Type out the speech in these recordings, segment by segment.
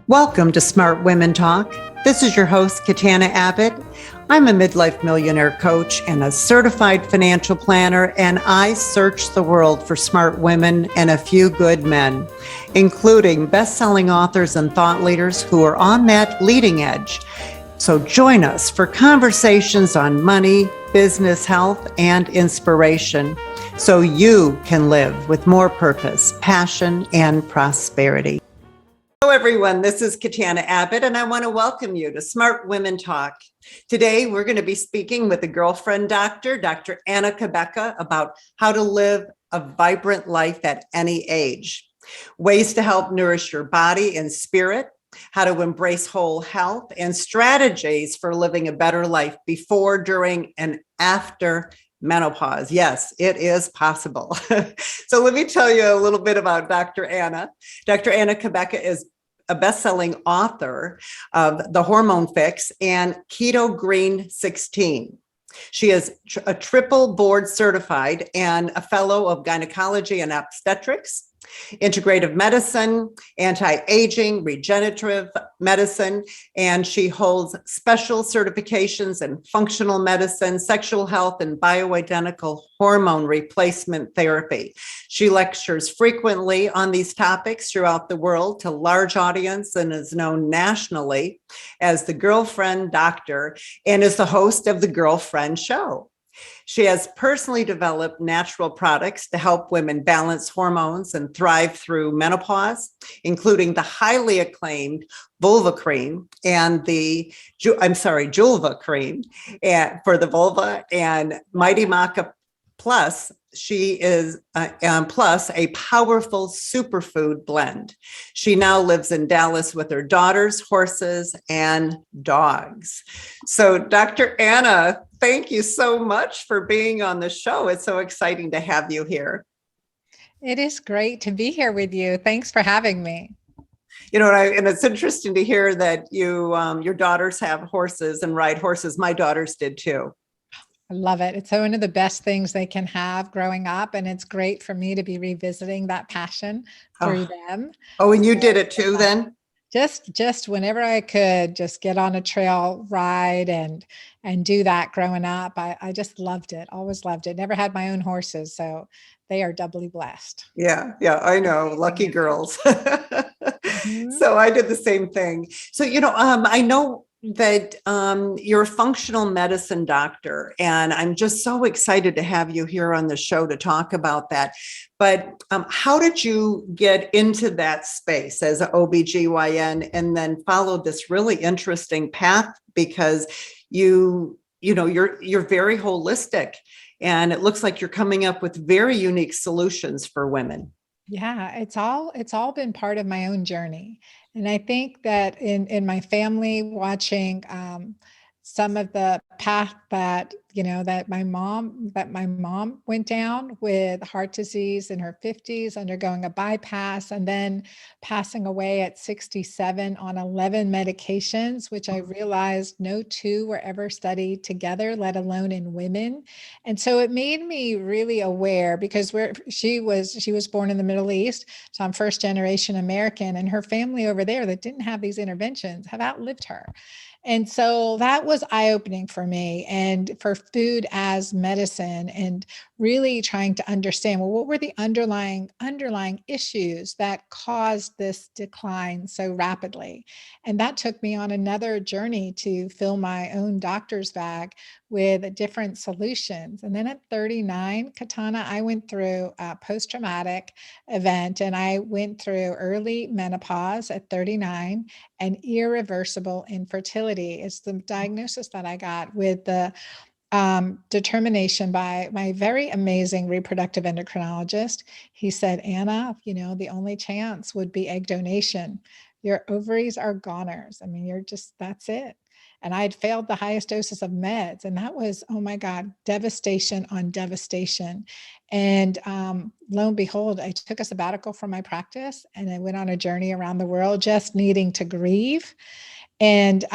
Welcome to Smart Women Talk. This is your host, Katana Abbott. I'm a midlife millionaire coach and a certified financial planner, and I search the world for smart women and a few good men, including best-selling authors and thought leaders who are on that leading edge. So join us for conversations on money, business, health, and inspiration, so you can live with more purpose, passion, and prosperity. Hello, everyone. This is Katana Abbott, and I want to welcome you to Smart Women Talk. Today, we're going to be speaking with a girlfriend doctor, Dr. Anna Cabeca, about how to live a vibrant life at any age, ways to help nourish your body and spirit, how to embrace whole health, and strategies for living a better life before, during, and after menopause. Yes, it is possible. So let me tell you a little bit about Dr. Anna. Dr. Anna Cabeca is a best-selling author of The Hormone Fix and Keto-Green 16. She is a triple board certified and a fellow of gynecology and obstetrics, integrative medicine, anti-aging, regenerative medicine, and she holds special certifications in functional medicine, sexual health, and bioidentical hormone replacement therapy. She lectures frequently on these topics throughout the world to large audience and is known nationally as the Girlfriend Doctor and is the host of the Girlfriend Show. She has personally developed natural products to help women balance hormones and thrive through menopause, including the highly acclaimed vulva cream and Julva cream for the vulva, and MightyMaca Plus. She is plus a powerful superfood blend. She now lives in Dallas with her daughters, horses, and dogs. So Dr. Anna, thank you so much for being on the show. It's so exciting to have you here. It is great to be here with you. Thanks for having me. You know, and it's interesting to hear that your daughters have horses and ride horses. My daughters did too. I love it. It's one of the best things they can have growing up. And it's great for me to be revisiting that passion through them. Oh, and you did it too then? Just whenever I could just get on a trail ride and do that growing up. I just loved it. Always loved it. Never had my own horses. So they are doubly blessed. Yeah, I know. Lucky girls. Mm-hmm. So I did the same thing. So, I know that you're a functional medicine doctor, and I'm just so excited to have you here on the show to talk about that. But how did you get into that space as an OBGYN and then follow this really interesting path? Because you're very holistic, and it looks like you're coming up with very unique solutions for women. Yeah, it's all been part of my own journey. And I think that in my family, watching some of the path that that my mom went down with heart disease in her 50s, undergoing a bypass, and then passing away at 67 on 11 medications, which I realized no two were ever studied together, let alone in women. And so it made me really aware, because she was born in the Middle East, so I'm first generation American, and her family over there that didn't have these interventions have outlived her. And so that was eye-opening for me, and for food as medicine, and really trying to understand, well, what were the underlying issues that caused this decline so rapidly? And that took me on another journey to fill my own doctor's bag with different solutions. And then at 39, Katana, I went through a post-traumatic event, and I went through early menopause at 39 and irreversible infertility. It's the diagnosis that I got with the determination by my very amazing reproductive endocrinologist. He said, Anna, the only chance would be egg donation. Your ovaries are goners. I mean, that's it. And I had failed the highest doses of meds. And that was, oh my God, devastation on devastation. And lo and behold, I took a sabbatical from my practice, and I went on a journey around the world just needing to grieve. And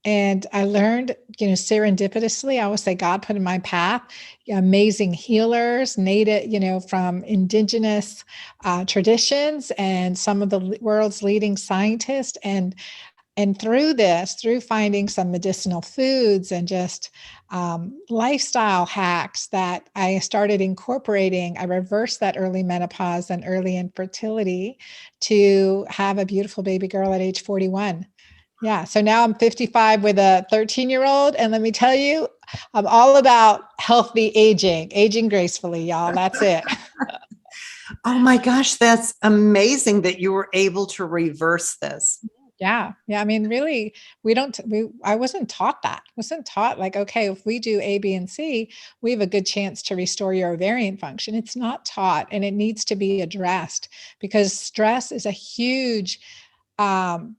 And I learned, serendipitously, I always say God put in my path amazing healers, native, from indigenous traditions and some of the world's leading scientists. And through finding some medicinal foods and just lifestyle hacks that I started incorporating, I reversed that early menopause and early infertility to have a beautiful baby girl at age 41. Yeah. So now I'm 55 with a 13-year-old. And let me tell you, I'm all about healthy aging gracefully, y'all. That's it. Oh my gosh, that's amazing that you were able to reverse this. Yeah. Yeah. I mean, really, I wasn't taught that. Wasn't taught like, okay, if we do A, B, and C, we have a good chance to restore your ovarian function. It's not taught and it needs to be addressed because stress is a huge, what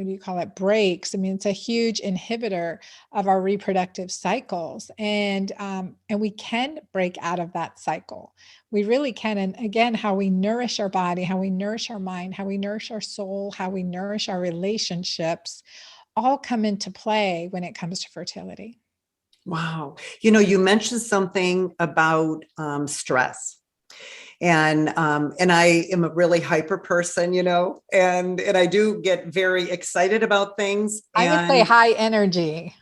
do you call it? Breaks. I mean, it's a huge inhibitor of our reproductive cycles. And we can break out of that cycle. We really can. And again, how we nourish our body, how we nourish our mind, how we nourish our soul, how we nourish our relationships all come into play when it comes to fertility. Wow. You mentioned something about stress. And I am a really hyper person, and I do get very excited about things. I would say And high energy,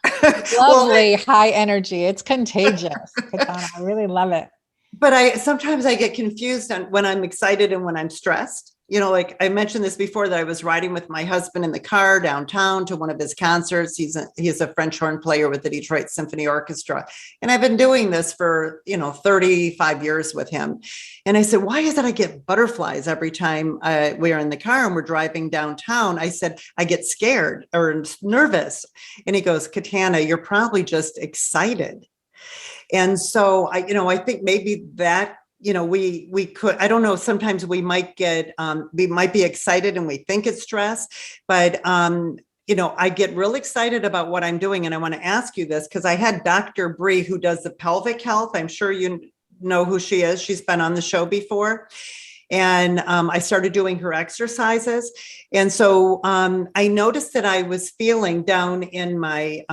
well, lovely high energy. It's contagious, Katana. I really love it. but sometimes I get confused on when I'm excited and when I'm stressed. Like I mentioned this before, that I was riding with my husband in the car downtown to one of his concerts. He's a French horn player with the Detroit Symphony Orchestra. And I've been doing this for, 35 years with him. And I said, why is it I get butterflies every time we're in the car and we're driving downtown? I said, I get scared or nervous. And he goes, Katana, you're probably just excited. And so I think maybe that, we could, I don't know, sometimes we might we might be excited and we think it's stress, but, I get real excited about what I'm doing. And I want to ask you this because I had Dr. Bree, who does the pelvic health. I'm sure you know who she is. She's been on the show before. And I started doing her exercises. And so I noticed that I was feeling down in my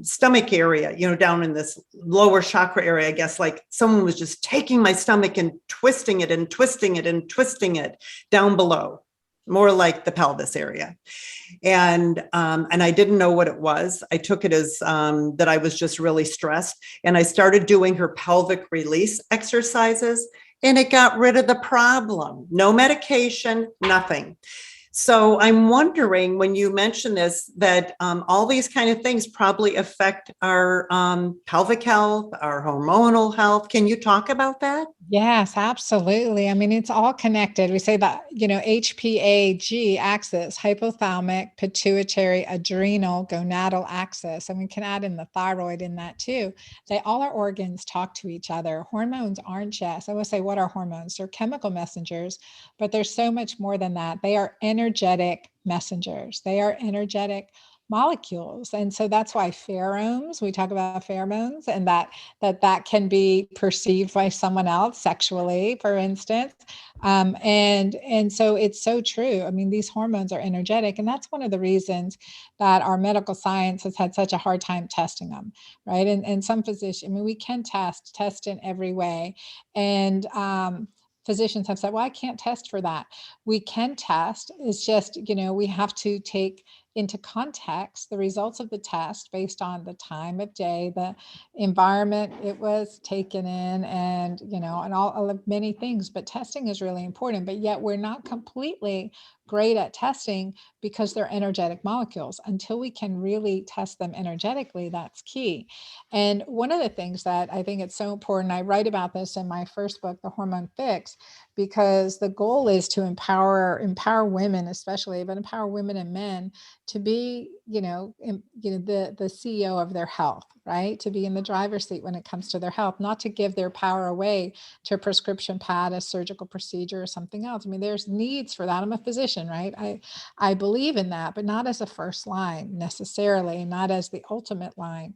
stomach area, down in this lower chakra area, I guess, like someone was just taking my stomach and twisting it and twisting it and twisting it down below, more like the pelvis area. And I didn't know what it was. I took it as that I was just really stressed. And I started doing her pelvic release exercises. And it got rid of the problem. No medication, nothing. So I'm wondering, when you mention this, that all these kind of things probably affect our pelvic health, our hormonal health. Can you talk about that? Yes, absolutely. I mean, it's all connected. We say that, HPAG axis, hypothalamic, pituitary, adrenal, gonadal axis. And we can add in the thyroid in that too. All our organs talk to each other. Hormones aren't just, I will say, what are hormones? They're chemical messengers, but there's so much more than that. They are energetic messengers. They are energetic molecules. And so that's why pheromones, we talk about pheromones, and that can be perceived by someone else sexually, for instance. And so it's so true. I mean, these hormones are energetic, and that's one of the reasons that our medical science has had such a hard time testing them, right? And some physicians, I mean, we can test in every way. And physicians have said, well, I can't test for that. We can test. It's just, we have to take into context the results of the test based on the time of day, the environment it was taken in, and and all of many things. But testing is really important. But yet we're not completely great at testing because they're energetic molecules. Until we can really test them energetically, that's key. And one of the things that I think it's so important, I write about this in my first book, The Hormone Fix, because the goal is to empower women, especially, but empower women and men to be, the CEO of their health, right? To be in the driver's seat when it comes to their health, not to give their power away to a prescription pad, a surgical procedure, or something else. I mean, there's needs for that. I'm a physician, right? I believe in that, but not as a first line necessarily, not as the ultimate line.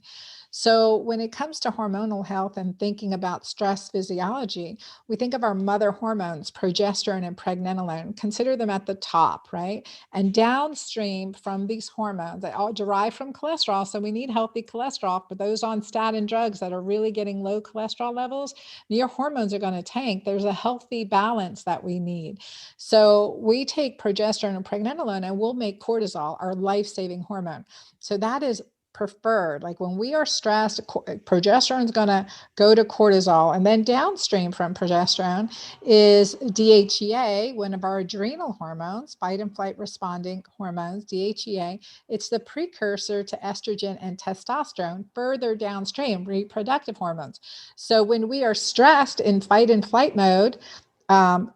So when it comes to hormonal health and thinking about stress physiology, we think of our mother hormones, progesterone and pregnenolone, consider them at the top, right? And downstream from these hormones, they all derive from cholesterol. So we need healthy cholesterol. For those on statin drugs that are really getting low cholesterol levels, your hormones are going to tank. There's a healthy balance that we need. So we take progesterone and pregnenolone and we'll make cortisol our life-saving hormone. So that is preferred. Like when we are stressed, progesterone is going to go to cortisol, and then downstream from progesterone is DHEA, one of our adrenal hormones, fight and flight responding hormones, DHEA. It's the precursor to estrogen and testosterone, further downstream, reproductive hormones. So when we are stressed in fight and flight mode,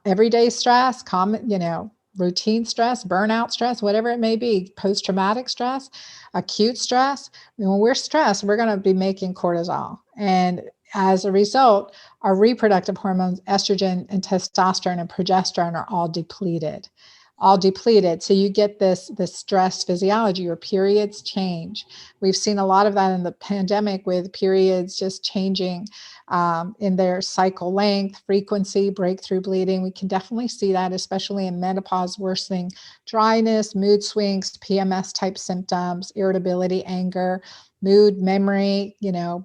everyday stress, routine stress, burnout stress, whatever it may be, post-traumatic stress, acute stress. When we're stressed, we're going to be making cortisol. And as a result, our reproductive hormones, estrogen and testosterone and progesterone, are all depleted. So you get this stress physiology. Your periods change. We've seen a lot of that in the pandemic with periods just changing in their cycle length, frequency, breakthrough bleeding. We can definitely see that, especially in menopause, worsening dryness, mood swings, PMS type symptoms, irritability, anger, mood, memory,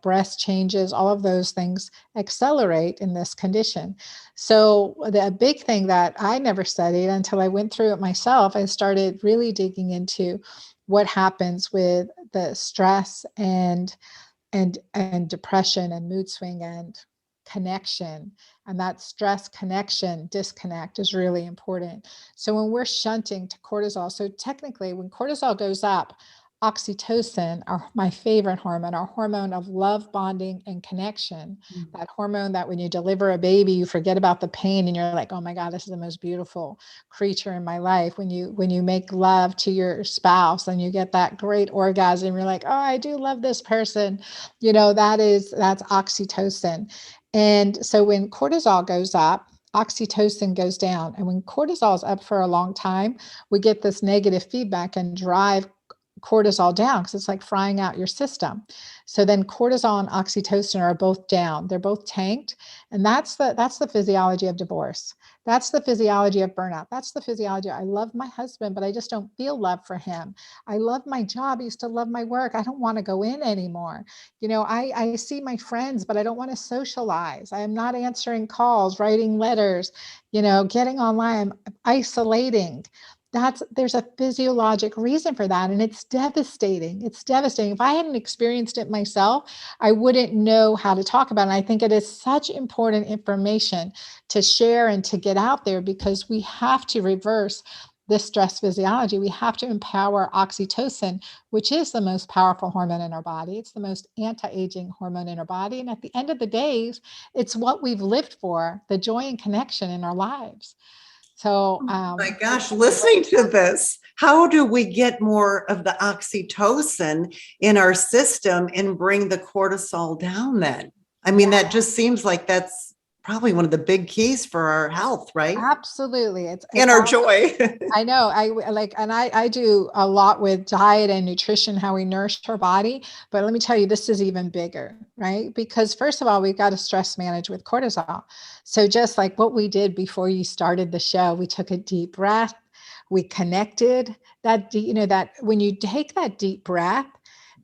breast changes, all of those things accelerate in this condition. So the big thing that I never studied until I went through it myself, I started really digging into what happens with the stress and depression and mood swing and connection. And that stress connection disconnect is really important. So when we're shunting to cortisol, so technically when cortisol goes up, oxytocin, my favorite hormone, our hormone of love, bonding, and connection, that hormone that when you deliver a baby, you forget about the pain and you're like, oh my God, this is the most beautiful creature in my life. When you make love to your spouse and you get that great orgasm, you're like, oh, I do love this person. That's oxytocin. And so when cortisol goes up, oxytocin goes down. And when cortisol is up for a long time, we get this negative feedback and drive cortisol down because it's like frying out your system. So then cortisol and oxytocin are both down. They're both tanked. And that's the physiology of divorce. That's the physiology of burnout. That's the physiology. I love my husband, but I just don't feel love for him. I love my job. I used to love my work. I don't want to go in anymore. I see my friends, but I don't want to socialize. I am not answering calls, writing letters, getting online, I'm isolating. There's a physiologic reason for that. And it's devastating. It's devastating. If I hadn't experienced it myself, I wouldn't know how to talk about it. And I think it is such important information to share and to get out there because we have to reverse this stress physiology. We have to empower oxytocin, which is the most powerful hormone in our body. It's the most anti-aging hormone in our body. And at the end of the days, it's what we've lived for, the joy and connection in our lives. So, my gosh, listening to this, how do we get more of the oxytocin in our system and bring the cortisol down then? I mean, that just seems like that's probably one of the big keys for our health, right? Absolutely. It's our joy. I know. I do a lot with diet and nutrition, how we nourish our body. But let me tell you, this is even bigger, right? Because first of all, we've got to stress manage with cortisol. So just like what we did before you started the show, we took a deep breath, we connected that when you take that deep breath,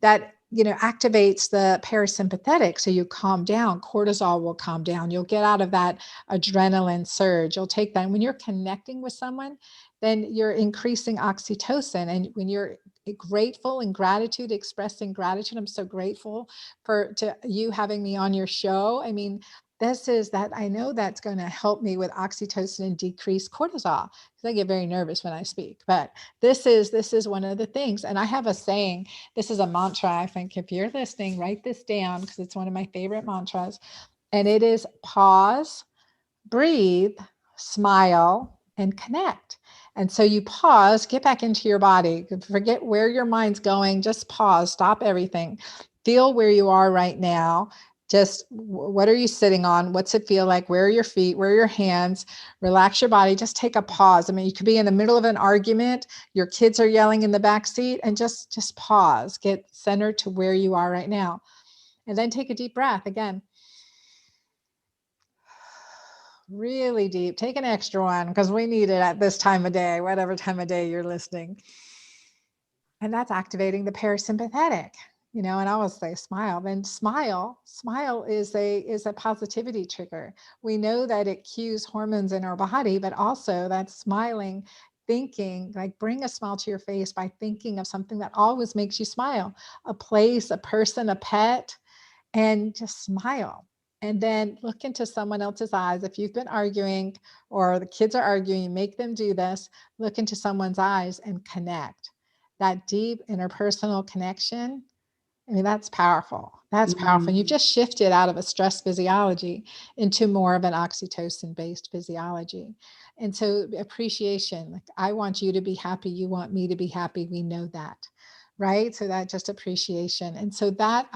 that activates the parasympathetic. So you calm down, cortisol will calm down. You'll get out of that adrenaline surge. You'll take that. And when you're connecting with someone, then you're increasing oxytocin. And when you're grateful and gratitude, expressing gratitude, I'm so grateful to you having me on your show. I mean, I know that's going to help me with oxytocin and decrease cortisol because I get very nervous when I speak. But this is one of the things. And I have a saying, this is a mantra. I think if you're listening, write this down because it's one of my favorite mantras. And it is pause, breathe, smile, and connect. And so you pause, get back into your body, forget where your mind's going, just pause, stop everything, feel where you are right now. Just what are you sitting on? What's it feel like? Where are your feet? Where are your hands? Relax your body. Just take a pause. I mean, you could be in the middle of an argument. Your kids are yelling in the back seat and just pause. Get centered to where you are right now. And then take a deep breath again. Really deep. Take an extra one because we need it at this time of day, whatever time of day you're listening. And that's activating the parasympathetic, and I always say smile. Then smile is a positivity trigger. We know that it cues hormones in our body, but also that smiling, thinking, like bring a smile to your face by thinking of something that always makes you smile, a place, a person, a pet, and just smile. And then look into someone else's eyes. If you've been arguing or the kids are arguing, make them do this. Look into someone's eyes and connect. That deep interpersonal connection, I mean, that's powerful. That's powerful. And you've just shifted out of a stress physiology into more of an oxytocin based physiology. And so appreciation, like I want you to be happy. You want me to be happy. We know that. Right. So that just appreciation. And so that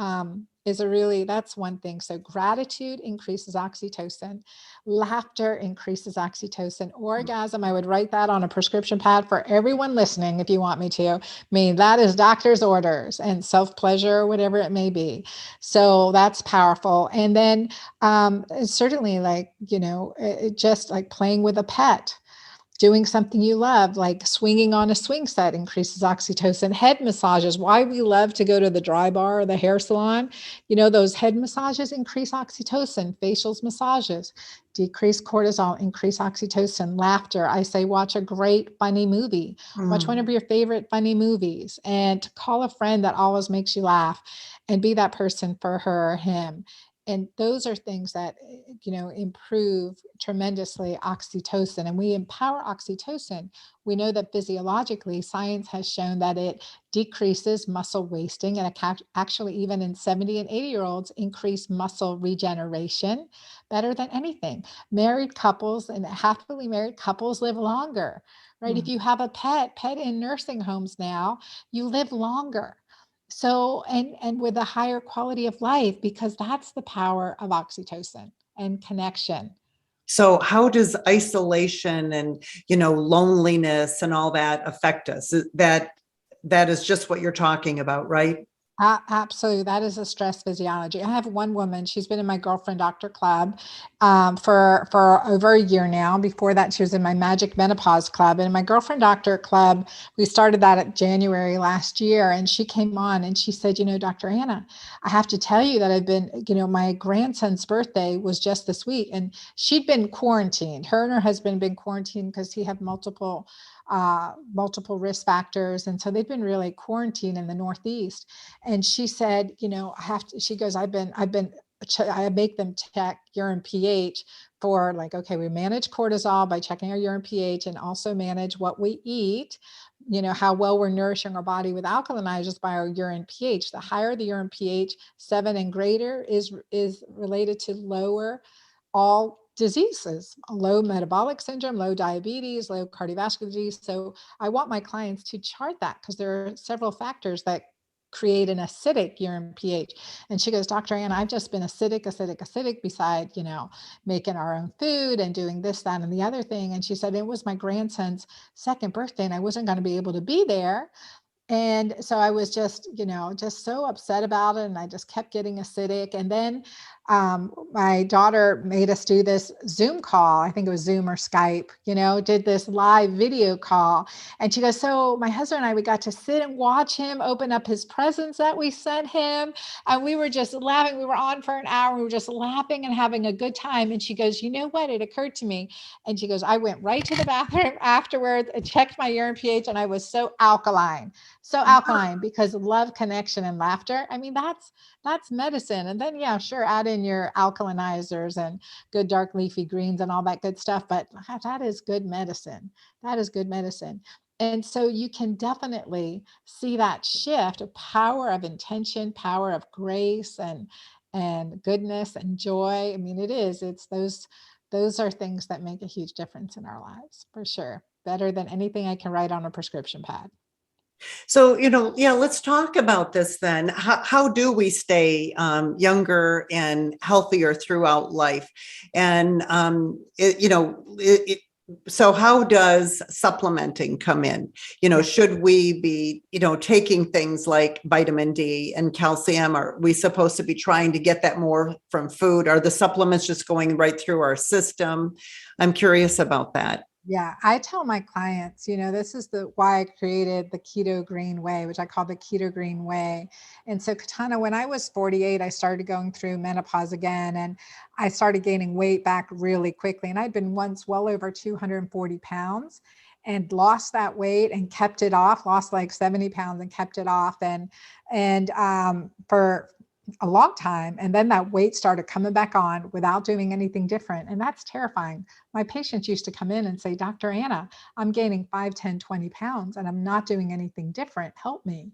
that's one thing. So gratitude increases oxytocin, laughter increases oxytocin, orgasm. I would write that on a prescription pad for everyone listening if you want me to. I mean, that is doctor's orders, and self-pleasure, whatever it may be. So that's powerful. And then certainly just like playing with a pet, doing something you love, like swinging on a swing set increases oxytocin. Head massages, why we love to go to the dry bar or the hair salon, those head massages increase oxytocin. Facials massages decrease cortisol, increase oxytocin. Laughter, I say watch a great funny movie. Watch one of your favorite funny movies and call a friend that always makes you laugh and be that person for her or him. And those are things that, improve tremendously oxytocin. And we empower oxytocin. We know that physiologically, science has shown that it decreases muscle wasting, and actually even in 70 and 80-year-olds, increase muscle regeneration better than anything. Married couples and happily married couples live longer, right? If you have a pet in nursing homes now, you live longer. So, and with a higher quality of life, because that's the power of oxytocin and connection. So how does isolation and, loneliness and all that affect us? That is just what you're talking about, right? Absolutely. That is a stress physiology. I have one woman, she's been in my girlfriend doctor club for over a year now. Before that, she was in my magic menopause club. And in my girlfriend doctor club, we started that at January last year. And she came on and she said, Dr. Anna, I have to tell you that I've been, my grandson's birthday was just this week, and she'd been quarantined. Her and her husband had been quarantined because he had multiple risk factors. And so they've been really quarantined in the Northeast. And she said, she goes, I make them check urine pH for okay, we manage cortisol by checking our urine pH and also manage what we eat, how well we're nourishing our body with alkalinizers by our urine pH. The higher the urine pH, 7 and greater, is related to lower all diseases, low metabolic syndrome, low diabetes, low cardiovascular disease. So I want my clients to chart that because there are several factors that create an acidic urine pH. And she goes, Dr. Ann, I've just been acidic beside, making our own food and doing this, that, and the other thing. And she said, it was my grandson's second birthday and I wasn't going to be able to be there. And so I was just, just so upset about it. And I just kept getting acidic. And then my daughter made us do this Zoom call. I think it was Zoom or Skype, did this live video call. And she goes, so my husband and I, we got to sit and watch him open up his presents that we sent him. And we were just laughing. We were on for an hour. We were just laughing and having a good time. And she goes, you know what? It occurred to me. And she goes, I went right to the bathroom afterwards and checked my urine pH. And I was so alkaline because love, connection, and laughter. I mean, that's medicine. And then, yeah, sure, add in your alkalinizers and good dark leafy greens and all that good stuff. But that is good medicine. That is good medicine. And so you can definitely see that shift of power of intention, power of grace and goodness and joy. I mean, it's those are things that make a huge difference in our lives, for sure. Better than anything I can write on a prescription pad. So, let's talk about this then. How do we stay younger and healthier throughout life? And, So how does supplementing come in? Should we be, taking things like vitamin D and calcium? Are we supposed to be trying to get that more from food? Are the supplements just going right through our system? I'm curious about that. Yeah, I tell my clients, this is why I created the Keto-Green way, which I call the Keto-Green way. And so, Katana, when I was 48, I started going through menopause again, and I started gaining weight back really quickly. And I'd been once well over 240 pounds and lost that weight and kept it off, lost like 70 pounds and kept it off. And for a long time. And then that weight started coming back on without doing anything different. And that's terrifying. My patients used to come in and say, Dr. Anna, I'm gaining 5, 10, 20 pounds and I'm not doing anything different. Help me.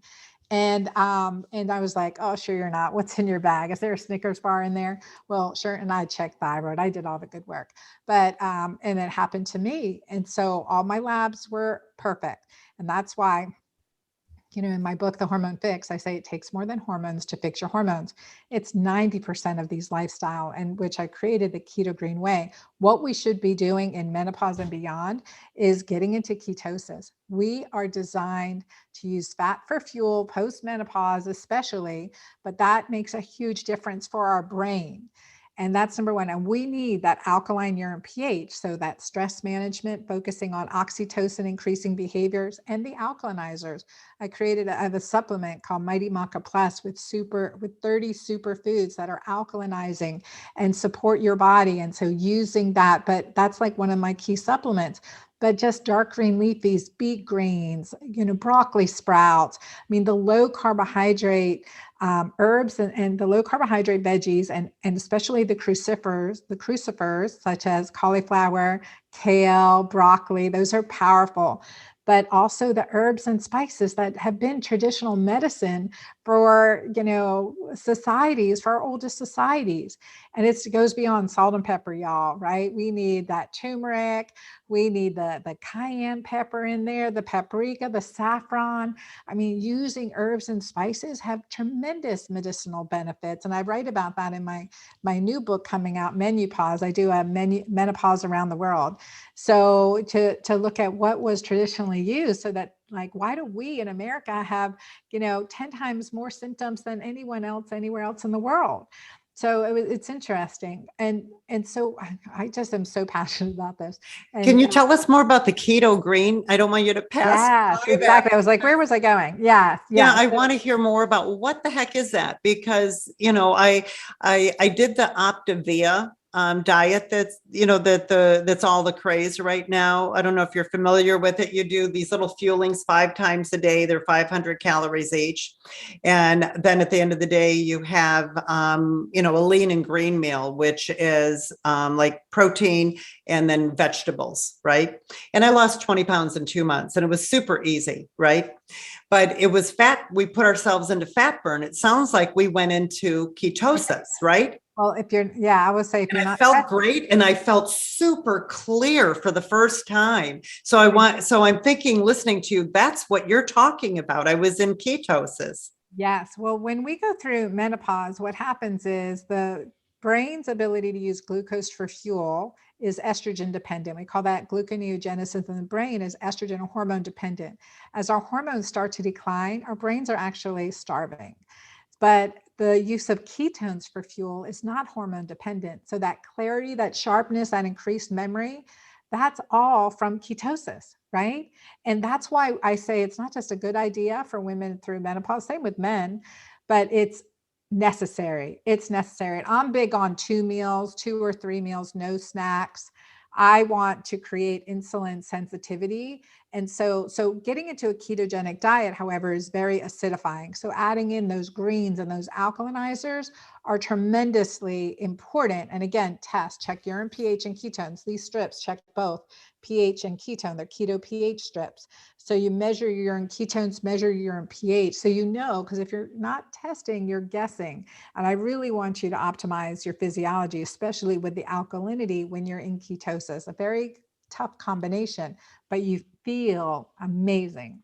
And I was like, oh, sure you're not. What's in your bag? Is there a Snickers bar in there? Well, sure. And I checked thyroid. I did all the good work. But and it happened to me. And so all my labs were perfect. And that's why, in my book, The Hormone Fix, I say it takes more than hormones to fix your hormones. It's 90% of these lifestyle, and which I created the Keto-Green way. What we should be doing in menopause and beyond is getting into ketosis. We are designed to use fat for fuel post-menopause, especially, but that makes a huge difference for our brain. And that's number one. And we need that alkaline urine pH. So that stress management, focusing on oxytocin, increasing behaviors, and the alkalinizers. I have a supplement called MightyMaca Plus with 30 superfoods that are alkalinizing and support your body. And so using that, but that's like one of my key supplements. But just dark green leafies, beet greens, broccoli sprouts. I mean, the low carbohydrate herbs and the low carbohydrate veggies, and especially the crucifers such as cauliflower, kale, broccoli, those are powerful. But also the herbs and spices that have been traditional medicine for, societies, for our oldest societies. And it goes beyond salt and pepper, y'all, right? We need that turmeric. We need the cayenne pepper in there, the paprika, the saffron. I mean, using herbs and spices have tremendous medicinal benefits. And I write about that in my new book coming out, Menopause. I do a menopause around the world. So to look at what was traditionally used, so that, like, why do we in America have, 10 times more symptoms than anyone else anywhere else in the world? So it's interesting. And so I just am so passionate about this. Can And you tell us more about the Keto-Green? I don't want you to pass yes, by that. exactly. I was like, where was I going? Yes. Yeah, I want to hear more about what the heck is that, because I did the Optavia diet that's that's all the craze right now. I don't know if you're familiar with it. You do these little fuelings 5 times a day. They're 500 calories each, and then at the end of the day you have a lean and green meal, which is like protein and then vegetables, right? And I lost 20 pounds in 2 months, and it was super easy, right? But it was fat. We put ourselves into fat burn. It sounds like we went into ketosis, right? Well, I would say if you're not, I felt great, and I felt super clear for the first time. So I'm thinking, listening to you, that's what you're talking about. I was in ketosis. yes. Well, when we go through menopause, what happens is the brain's ability to use glucose for fuel is estrogen dependent. We call that gluconeogenesis in the brain, is estrogen hormone dependent. As our hormones start to decline, our brains are actually starving. But the use of ketones for fuel is not hormone dependent. So that clarity, that sharpness, that increased memory, that's all from ketosis, right? And that's why I say it's not just a good idea for women through menopause, same with men, but it's necessary. It's necessary. I'm big on 2 meals, 2 or 3 meals, no snacks. I want to create insulin sensitivity. And so getting into a ketogenic diet, however, is very acidifying. So adding in those greens and those alkalinizers are tremendously important. And again, check urine pH and ketones. These strips check both pH and ketone. They're keto pH strips. So you measure your urine ketones, measure your urine pH. So because if you're not testing, you're guessing. And I really want you to optimize your physiology, especially with the alkalinity when you're in ketosis. A very tough combination, but you feel amazing.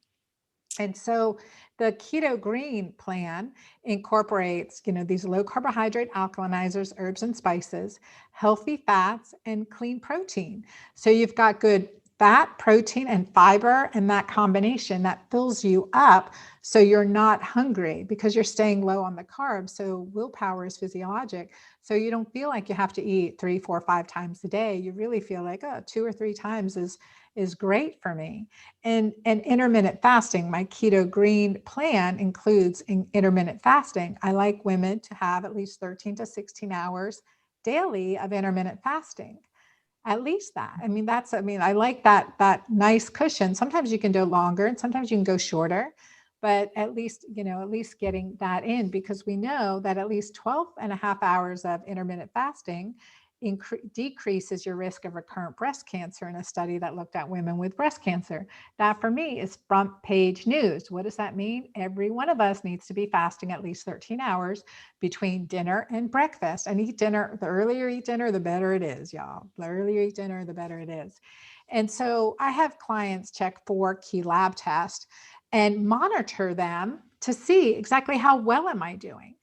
And so the Keto-Green plan incorporates, these low carbohydrate alkalinizers, herbs and spices, healthy fats, and clean protein. So you've got good fat, protein, and fiber, and that combination that fills you up so you're not hungry because you're staying low on the carbs. So willpower is physiologic. So you don't feel like you have to eat 3, 4, 5 times a day. You really feel like, 2 or 3 times is great for me. And intermittent fasting, my Keto-Green plan includes intermittent fasting. I like women to have at least 13 to 16 hours daily of intermittent fasting. At least that. I like that nice cushion. Sometimes you can go longer and sometimes you can go shorter, but at least getting that in, because we know that at least 12 and a half hours of intermittent fasting decreases your risk of recurrent breast cancer in a study that looked at women with breast cancer. That for me is front page news. What does that mean? Every one of us needs to be fasting at least 13 hours between dinner and breakfast, and eat dinner. The earlier you eat dinner, the better it is, y'all. The earlier you eat dinner, the better it is. And so I have clients check 4 key lab tests and monitor them to see exactly how well am I doing.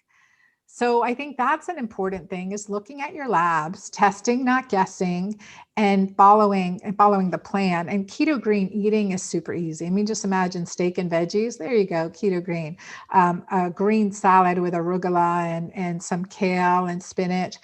So I think that's an important thing, is looking at your labs, testing, not guessing, and following the plan. And Keto-Green eating is super easy. Just imagine steak and veggies. There you go, Keto-Green. A green salad with arugula and some kale and spinach,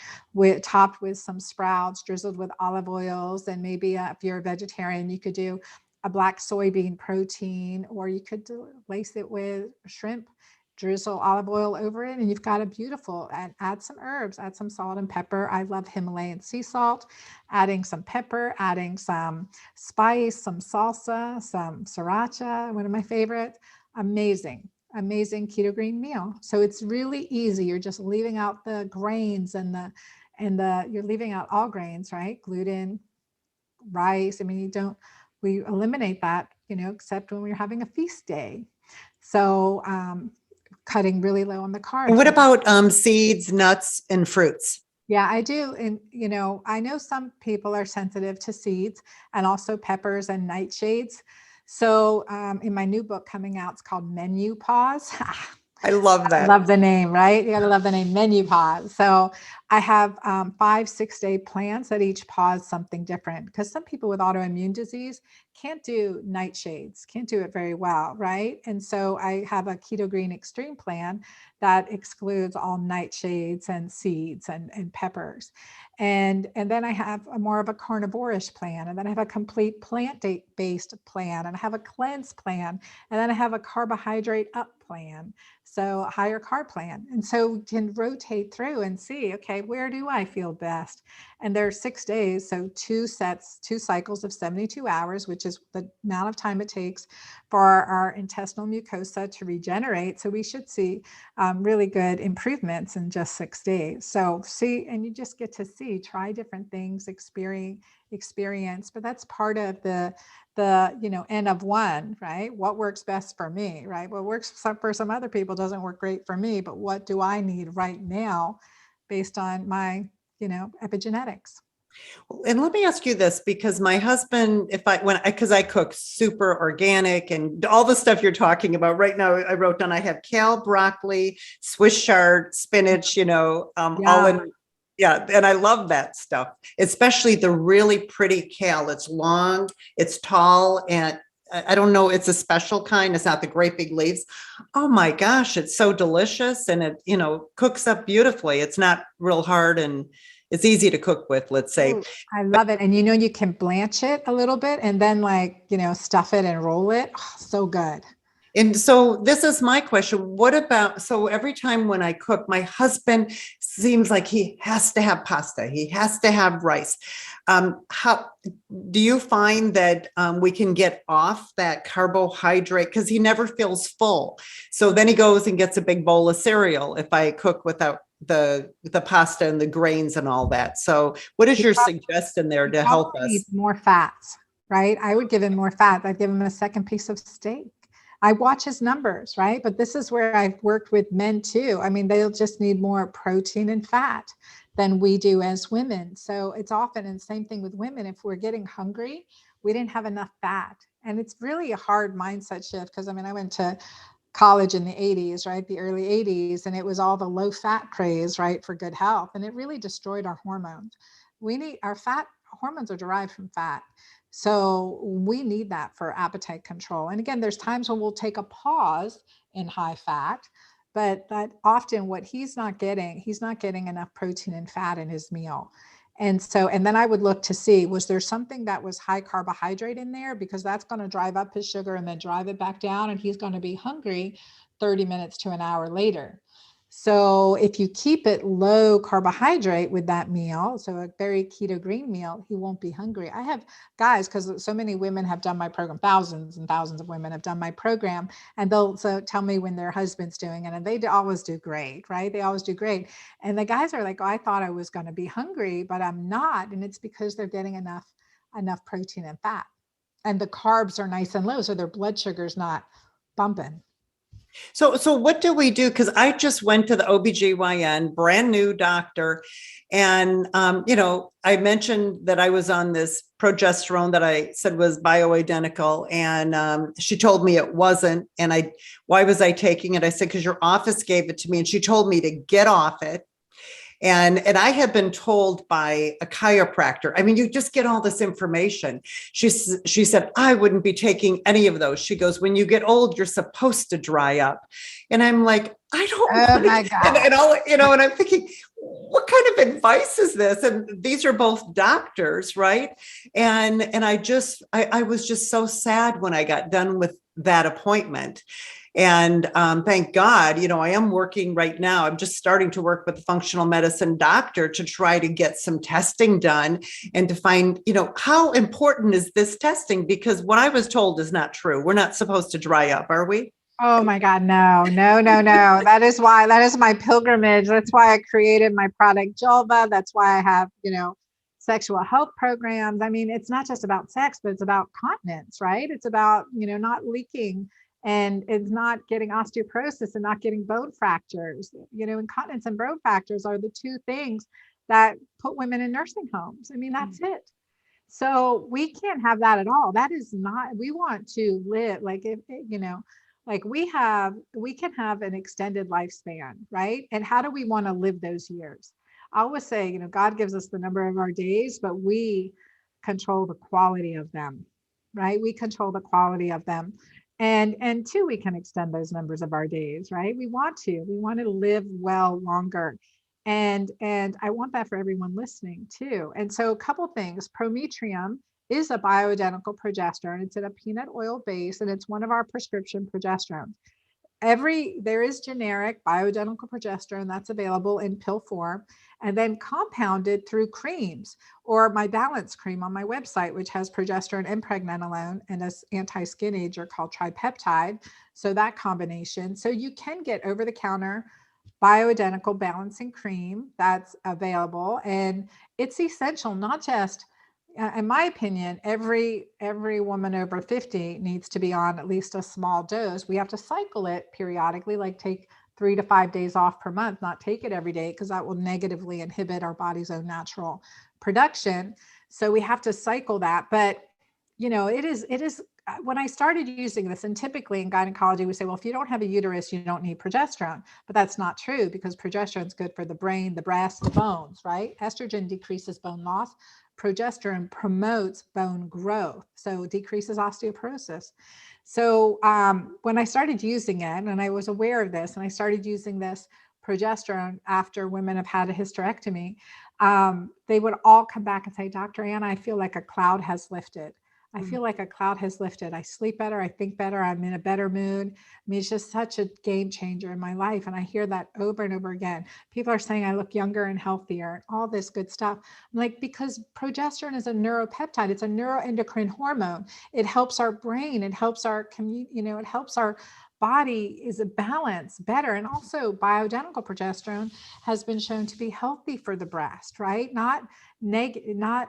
topped with some sprouts, drizzled with olive oils, and maybe if you're a vegetarian, you could do a black soybean protein, or you could lace it with shrimp, drizzle olive oil over it, and you've got a beautiful, and add some herbs, add some salt and pepper. I love Himalayan sea salt, adding some pepper, adding some spice, some salsa, some sriracha, one of my favorites. Amazing Keto-Green meal. So it's really easy. You're just leaving out the grains and you're leaving out all grains, right? Gluten, rice. We eliminate that, except when we're having a feast day. So, cutting really low on the carbs. And what about seeds, nuts, and fruits? Yeah, I do. And, I know some people are sensitive to seeds and also peppers and nightshades. So in my new book coming out, it's called Menopause. I love that. I love the name, right? You got to love the name, Menopause. So I have 5, 6-day plans that each pause something different, because some people with autoimmune disease can't do nightshades, can't do it very well, right? And so I have a Keto-Green extreme plan that excludes all nightshades and seeds and peppers. And then I have more of a carnivore-ish plan. And then I have a complete plant-based plan. And I have a cleanse plan. And then I have a carbohydrate up plan. So a higher carb plan. And so we can rotate through and see, okay, where do I feel best? And there are 6 days. So 2 cycles of 72 hours, which is the amount of time it takes for our intestinal mucosa to regenerate. So we should see really good improvements in just 6 days. So and you just get to try different things, experience, but that's part of the N of 1, right? What works best for me, right? What works for some other people doesn't work great for me, but what do I need right now based on my, epigenetics? And let me ask you this, because my husband, because I cook super organic and all the stuff you're talking about right now, I wrote down, I have kale, broccoli, Swiss chard, spinach, all in. Yeah. And I love that stuff, especially the really pretty kale. It's long, it's tall, and I don't know, it's a special kind. It's not the great big leaves. Oh my gosh, it's so delicious. And it, cooks up beautifully. It's not real hard, and it's easy to cook with, let's say. Ooh, I love it. And you can blanch it a little bit and then stuff it and roll it. Oh, so good. And so this is my question. What about, so every time when I cook, my husband seems like he has to have pasta. He has to have rice. How do you find that we can get off that carbohydrate? Because he never feels full. So then he goes and gets a big bowl of cereal if I cook without the pasta and the grains and all that. So what is your suggestion there to help us? Needs more fats, right? I would give him more fat. I'd give him a second piece of steak. I watch his numbers, right? But this is where I've worked with men too. They'll just need more protein and fat than we do as women. So it's often, and same thing with women, if we're getting hungry, we didn't have enough fat And it's really a hard mindset shift because I mean, I went to college in the 80s, right? The early 80s, and it was all the low fat craze, right? For good health. And it really destroyed our hormones. We need our fat hormones are derived from fat. So we need that for appetite control. And again, there's times when we'll take a pause in high fat, but that often what he's not getting enough protein and fat in his meal. And so, and then I would look to see, was there something that was high carbohydrate in there? Because that's going to drive up his sugar and then drive it back down. And he's going to be hungry 30 minutes to an hour later. So if you keep it low carbohydrate with that meal, so a very keto-green meal, he won't be hungry. I have guys, because so many women have done my program, thousands and thousands of women have done my program, and they'll so tell me when their husband's doing it, and they always do great, right? They always do great. And the guys are like, oh, I thought I was going to be hungry, but I'm not. And it's because they're getting enough protein and fat. And the carbs are nice and low, so their blood sugar's not bumping. So what do we do? Because I just went to the OBGYN, brand new doctor. And, I mentioned that I was on this progesterone that I said was bioidentical. And she told me it wasn't. And why was I taking it? I said, because your office gave it to me. And she told me to get off it. And I had been told by a chiropractor, I mean, you just get all this information. She said, I wouldn't be taking any of those. She goes, when you get old, you're supposed to dry up. And I'm like, I don't Oh my God. And I'm thinking, what kind of advice is this? And these are both doctors, right? And I was just so sad when I got done with that appointment. And thank God, I am working right now. I'm just starting to work with a functional medicine doctor to try to get some testing done and to find, how important is this testing? Because what I was told is not true. We're not supposed to dry up, are we? Oh my God, no. That is my pilgrimage. That's why I created my product Julva. That's why I have, sexual health programs. I mean, it's not just about sex, but it's about continence, right? It's about, not leaking, and it's not getting osteoporosis and not getting bone fractures. Incontinence and bone fractures are the two things that put women in nursing homes. I mean, that's it. So we can't have that at all. That is not, we want to live like if, like we can have an extended lifespan, right? And how do we want to live those years? I always say, God gives us the number of our days, but we control the quality of them, right? We control the quality of them. And two, we can extend those numbers of our days, right? We want to live well longer. And I want that for everyone listening too. And so a couple things, Prometrium is a bioidentical progesterone. It's in a peanut oil base, and it's one of our prescription progesterones. There is generic bioidentical progesterone that's available in pill form, and then compounded through creams, or my balance cream on my website, which has progesterone and pregnenolone and an anti-skin ager called tripeptide. So that combination. So you can get over the counter bioidentical balancing cream that's available, and it's essential, not just in my opinion, every woman over 50 needs to be on at least a small dose. We have to cycle it periodically, like take 3 to 5 days off per month, not take it every day, because that will negatively inhibit our body's own natural production. So we have to cycle that. But it is when I started using this, and typically in gynecology, we say, well, if you don't have a uterus, you don't need progesterone. But that's not true, because progesterone is good for the brain, the breast, the bones, right? Estrogen decreases bone loss. Progesterone promotes bone growth, so decreases osteoporosis. So when I started using it, and I was aware of this, and I started using this progesterone after women have had a hysterectomy, they would all come back and say, Dr. Anna, I feel like a cloud has lifted. I feel like a cloud has lifted. I sleep better. I think better. I'm in a better mood. I mean, it's just such a game changer in my life. And I hear that over and over again. People are saying I look younger and healthier and all this good stuff. I'm like, because progesterone is a neuropeptide. It's a neuroendocrine hormone. It helps our brain. It helps our it helps our body is a balance better. And also bioidentical progesterone has been shown to be healthy for the breast, right? Not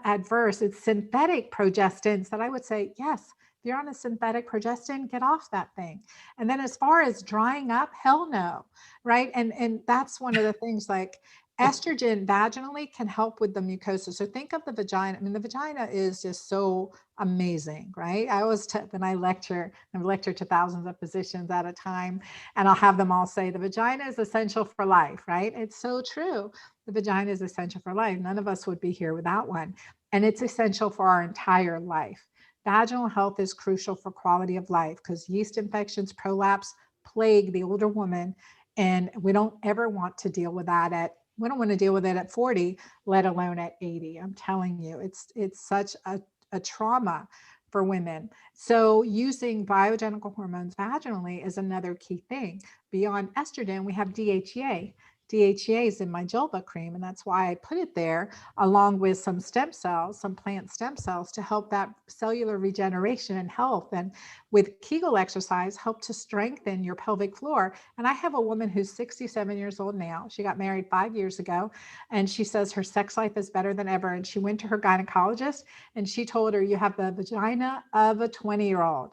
adverse. It's synthetic progestins that I would say, yes, if you're on a synthetic progestin, get off that thing. And then as far as drying up, hell no, right? And that's one of the things, like estrogen vaginally can help with the mucosa. So think of the vagina. I mean, the vagina is just so amazing, right? I always, when I've lectured to thousands of physicians at a time, and I'll have them all say the vagina is essential for life, right? It's so true. The vagina is essential for life. None of us would be here without one. And it's essential for our entire life. Vaginal health is crucial for quality of life because yeast infections, prolapse plague the older woman. And we don't ever want to deal with that we don't want to deal with it at 40, let alone at 80. I'm telling you, it's such a trauma for women. So using bioidentical hormones vaginally is another key thing. Beyond estrogen, we have DHEA. DHEA is in my Julva cream, and that's why I put it there, along with some stem cells, some plant stem cells, to help that cellular regeneration and health. And with Kegel exercise, help to strengthen your pelvic floor. And I have a woman who's 67 years old now. She got married 5 years ago, and she says her sex life is better than ever. And she went to her gynecologist, and she told her, "You have the vagina of a 20-year-old."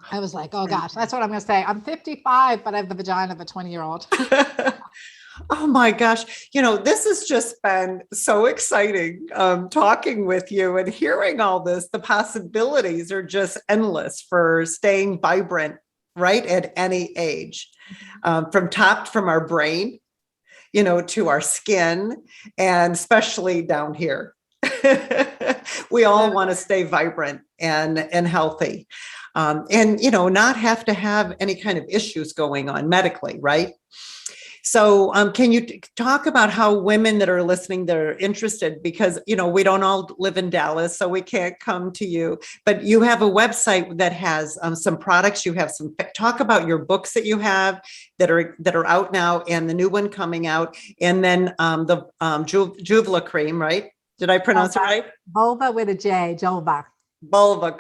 I was like, oh gosh, that's what I'm going to say. I'm 55, but I have the vagina of a 20-year-old. Oh my gosh. This has just been so exciting talking with you and hearing all this. The possibilities are just endless for staying vibrant, right? At any age, from our brain, to our skin, and especially down here. We all want to stay vibrant and healthy, and not have to have any kind of issues going on medically, right? So can you talk about how women that are listening, that are interested, because, we don't all live in Dallas, so we can't come to you, but you have a website that has some products. You have talk about your books that you have that are out now, and the new one coming out. And then the Julva cream, right? Did I pronounce it right? Vulva with a J, Julva. Julva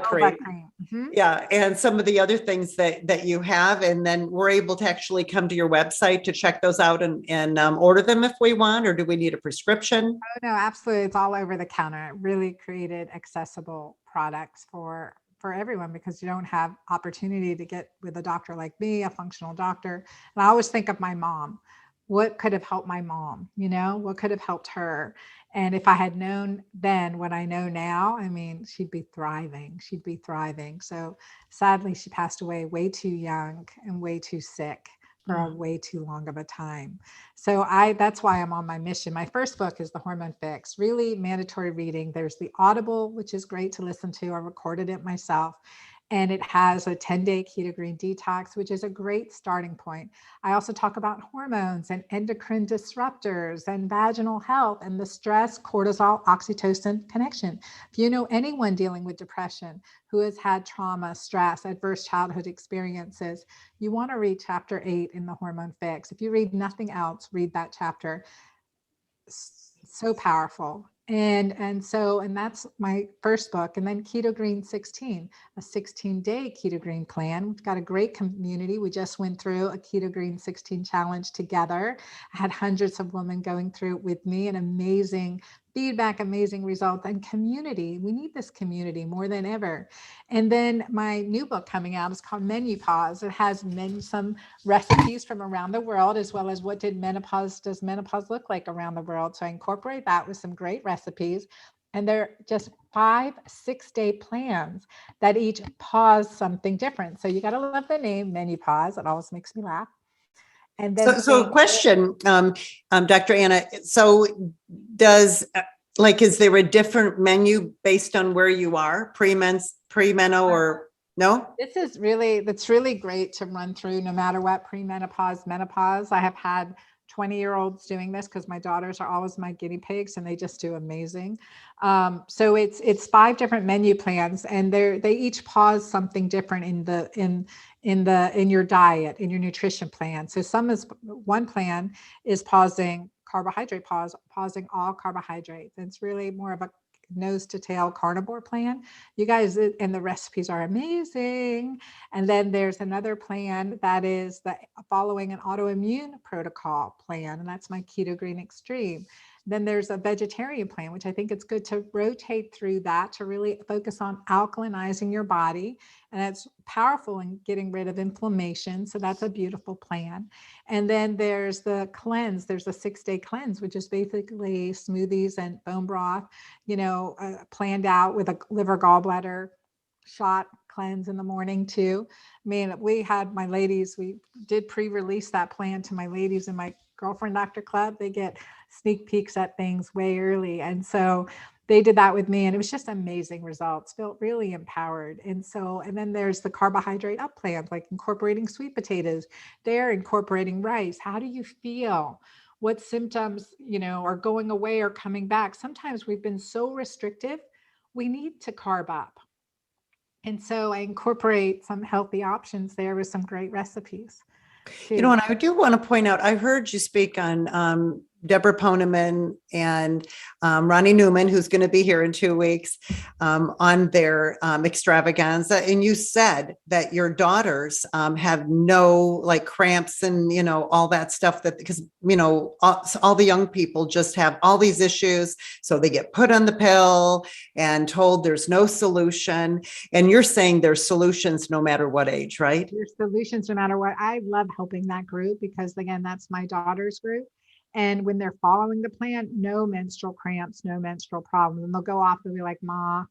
cream. Mm-hmm. Yeah. And some of the other things that you have, and then we're able to actually come to your website to check those out and order them if we want, or do we need a prescription? Oh, no, absolutely. It's all over the counter. It really created accessible products for everyone, because you don't have opportunity to get with a doctor like me, a functional doctor. And I always think of my mom. What could have helped my mom? What could have helped her? And if I had known then what I know now, I mean, she'd be thriving. She'd be thriving. So sadly, she passed away way too young and way too sick for a way too long of a time. So that's why I'm on my mission. My first book is The Hormone Fix, really mandatory reading. There's the Audible, which is great to listen to. I recorded it myself. And it has a 10-day keto-green detox, which is a great starting point. I also talk about hormones and endocrine disruptors and vaginal health and the stress, cortisol, oxytocin connection. If you know anyone dealing with depression who has had trauma, stress, adverse childhood experiences, you want to read chapter 8 in the Hormone Fix. If you read nothing else, read that chapter. So powerful. And that's my first book. And then Keto-Green 16, a 16-day Keto-Green plan. We've got a great community. We just went through a Keto-Green 16 challenge together. I had hundreds of women going through it with me, and amazing feedback, amazing results, and community. We need this community more than ever. And then my new book coming out is called Menopause. It has some recipes from around the world, as well as what does menopause look like around the world. So I incorporate that with some great recipes. And they're just 5 6-day plans that each pause something different. So you got to love the name Menopause. It always makes me laugh. And then so a question, Dr. Anna, so is there a different menu based on where you are, pre-meno, or no? That's really great to run through no matter what, premenopause, menopause. I have had 20-year-olds doing this because my daughters are always my guinea pigs, and they just do amazing. So it's 5 different menu plans, and they each pause something different in your diet, in your nutrition plan. So one plan is pausing carbohydrate, pausing all carbohydrates. It's really more of a nose to tail carnivore plan. You guys, and the recipes are amazing. And then there's another plan that is following an autoimmune protocol plan, and that's my Keto-Green Extreme. Then there's a vegetarian plan, which I think it's good to rotate through that to really focus on alkalinizing your body. And it's powerful in getting rid of inflammation. So that's a beautiful plan. And then there's the cleanse. There's a 6-day cleanse, which is basically smoothies and bone broth, planned out with a liver gallbladder shot cleanse in the morning too. I mean, we did pre-release that plan to my ladies in my girlfriend doctor club. They get sneak peeks at things way early. And so they did that with me, and it was just amazing results, felt really empowered. And then there's the carbohydrate up plans, like incorporating sweet potatoes. They're incorporating rice. How do you feel? What symptoms, are going away or coming back? Sometimes we've been so restrictive, we need to carb up. And so I incorporate some healthy options there with some great recipes too. And I do want to point out, I heard you speak on Deborah Poneman and Ronnie Newman, who's going to be here in 2 weeks, on their extravaganza. And you said that your daughters have no like cramps and, all that stuff because, all the young people just have all these issues. So they get put on the pill and told there's no solution. And you're saying there's solutions no matter what age, right? There's solutions no matter what. I love helping that group because, again, that's my daughter's group. And when they're following the plan, no menstrual cramps, no menstrual problems. And they'll go off and be like, Ma,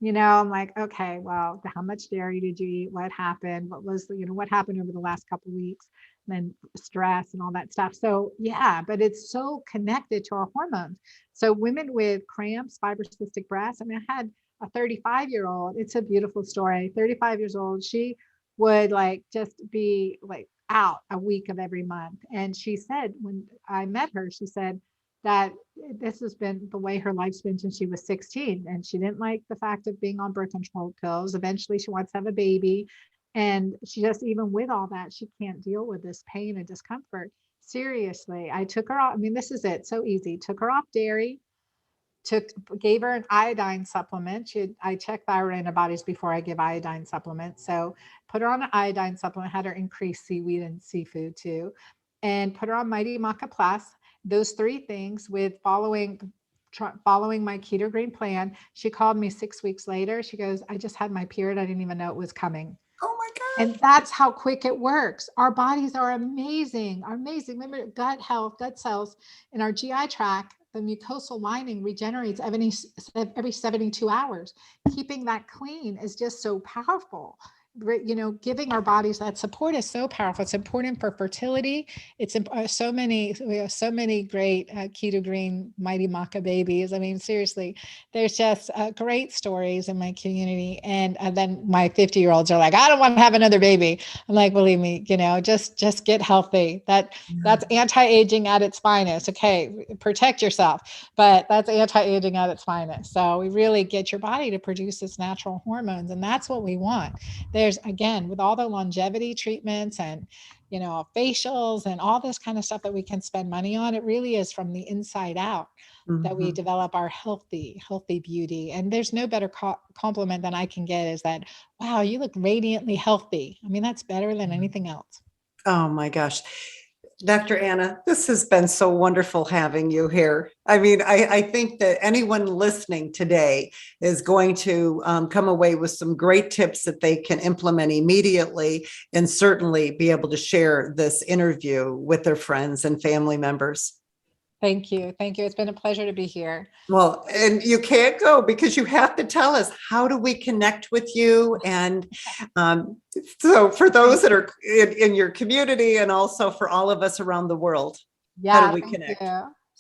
I'm like, okay, well, how much dairy did you eat? What happened? What happened over the last couple of weeks? And then stress and all that stuff. So yeah, but it's so connected to our hormones. So women with cramps, fibrocystic breasts, I had a 35-year-old, it's a beautiful story, 35 years old. She would just be out a week of every month. And she said, when I met her, she said that this has been the way her life's been since she was 16. And she didn't like the fact of being on birth control pills. Eventually she wants to have a baby. And she just, even with all that, she can't deal with this pain and discomfort. Seriously, I took her off. This is it. So easy. Took her off dairy, gave her an iodine supplement. I check thyroid antibodies before I give iodine supplements. So put her on an iodine supplement, had her increase seaweed and seafood too, and put her on MightyMaca Plus. Those 3 things with following my Keto-Green plan. She called me 6 weeks later. She goes, I just had my period. I didn't even know it was coming. Oh my God. And that's how quick it works. Our bodies are amazing, Remember, gut health, gut cells in our GI tract, the mucosal lining regenerates every 72 hours. Keeping that clean is just so powerful. Giving our bodies that support is so powerful. It's important for fertility. We have so many great Keto-Green MightyMaca babies. Seriously, there's just great stories in my community. And then my 50-year-olds are like, I don't want to have another baby. I'm like, believe me, just get healthy. That's anti-aging at its finest. Okay, protect yourself, but that's anti-aging at its finest. So we really get your body to produce its natural hormones, and that's what we want. There's, again, with all the longevity treatments and, facials and all this kind of stuff that we can spend money on, it really is from the inside out that we develop our healthy beauty. And there's no better compliment than I can get is that, wow, you look radiantly healthy. That's better than anything else. Oh my gosh. Dr. Anna, this has been so wonderful having you here. I think that anyone listening today is going to come away with some great tips that they can implement immediately and certainly be able to share this interview with their friends and family members. Thank you. It's been a pleasure to be here. Well, and you can't go because you have to tell us, how do we connect with you? And so for those that are in your community and also for all of us around the world, how do we connect?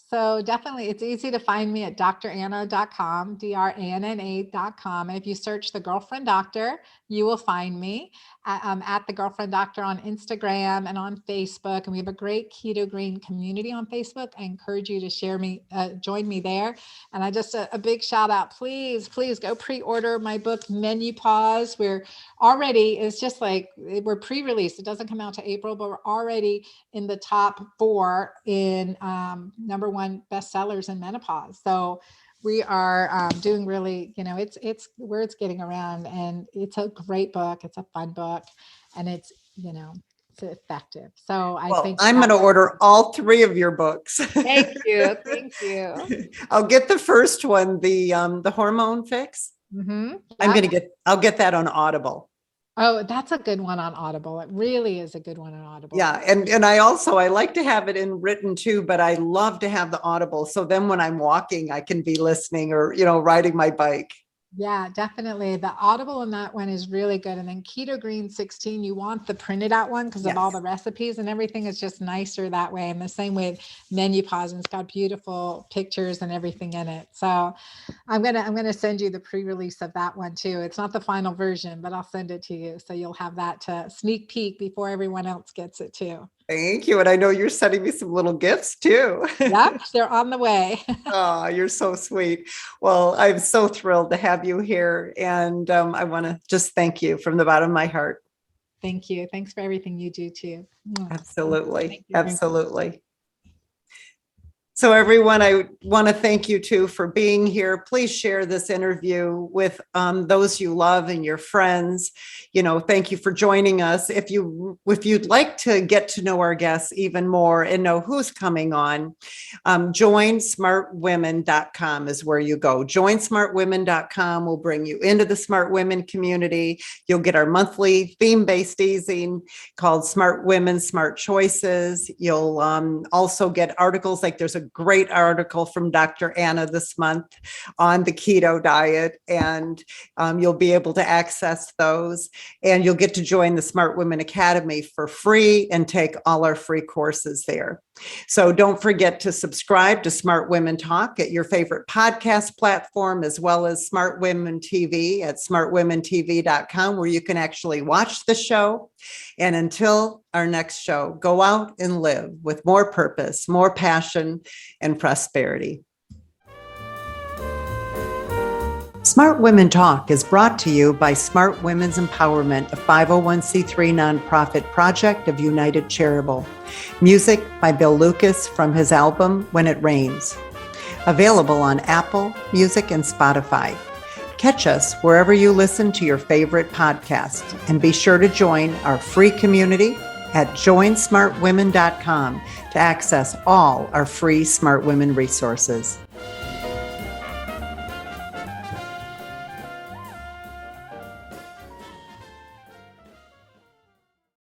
So definitely, it's easy to find me at dranna.com, DRANNA.com. And if you search The Girlfriend Doctor, you will find me at The Girlfriend Doctor on Instagram and on Facebook. And we have a great Keto-Green community on Facebook. I encourage you to join me there. And I just, a big shout out, please go pre-order my book, Menopause. We're pre-released. It doesn't come out to April, but we're already in the top 4 in number 1 bestsellers in menopause. So we are doing really, it's where it's getting around, and it's a great book. It's a fun book, and it's, effective. So I Well, think I'm going to order all 3 of your books. Thank you. Thank you. I'll get the first one, the Hormone Fix. Mm-hmm. I'll get that on Audible. Oh, that's a good one on Audible. It really is a good one on Audible. Yeah. And I like to have it in written too, but I love to have the Audible. So then when I'm walking, I can be listening or, riding my bike. Yeah, definitely. The Audible in that one is really good. And then Keto-Green 16, you want the printed out one because of all the recipes and everything is just nicer that way. And the same with menopause, and it's got beautiful pictures and everything in it. So I'm gonna send you the pre-release of that one too. It's not the final version, but I'll send it to you. So you'll have that to sneak peek before everyone else gets it too. Thank you. And I know you're sending me some little gifts too. Yep, they're on the way. Oh, you're so sweet. Well, I'm so thrilled to have you here. And I want to just thank you from the bottom of my heart. Thank you. Thanks for everything you do too. Absolutely. Absolutely. So everyone, I want to thank you too for being here. Please share this interview with those you love and your friends. Thank you for joining us. If you'd like to get to know our guests even more and know who's coming on, joinsmartwomen.com is where you go. Joinsmartwomen.com will bring you into the Smart Women community. You'll get our monthly theme-based easing called Smart Women, Smart Choices. You'll also get articles like there's a great article from Dr. Anna this month on the keto diet, and you'll be able to access those, and you'll get to join the Smart Women Academy for free and take all our free courses there. So don't forget to subscribe to Smart Women Talk at your favorite podcast platform, as well as Smart Women TV at smartwomentv.com, where you can actually watch the show. And until our next show, go out and live with more purpose, more passion, and prosperity. Smart Women Talk is brought to you by Smart Women's Empowerment, a 501c3 nonprofit project of United Charitable. Music by Bill Lucas from his album When It Rains. Available on Apple Music and Spotify. Catch us wherever you listen to your favorite podcast, and be sure to join our free community at joinsmartwomen.com to access all our free Smart Women resources.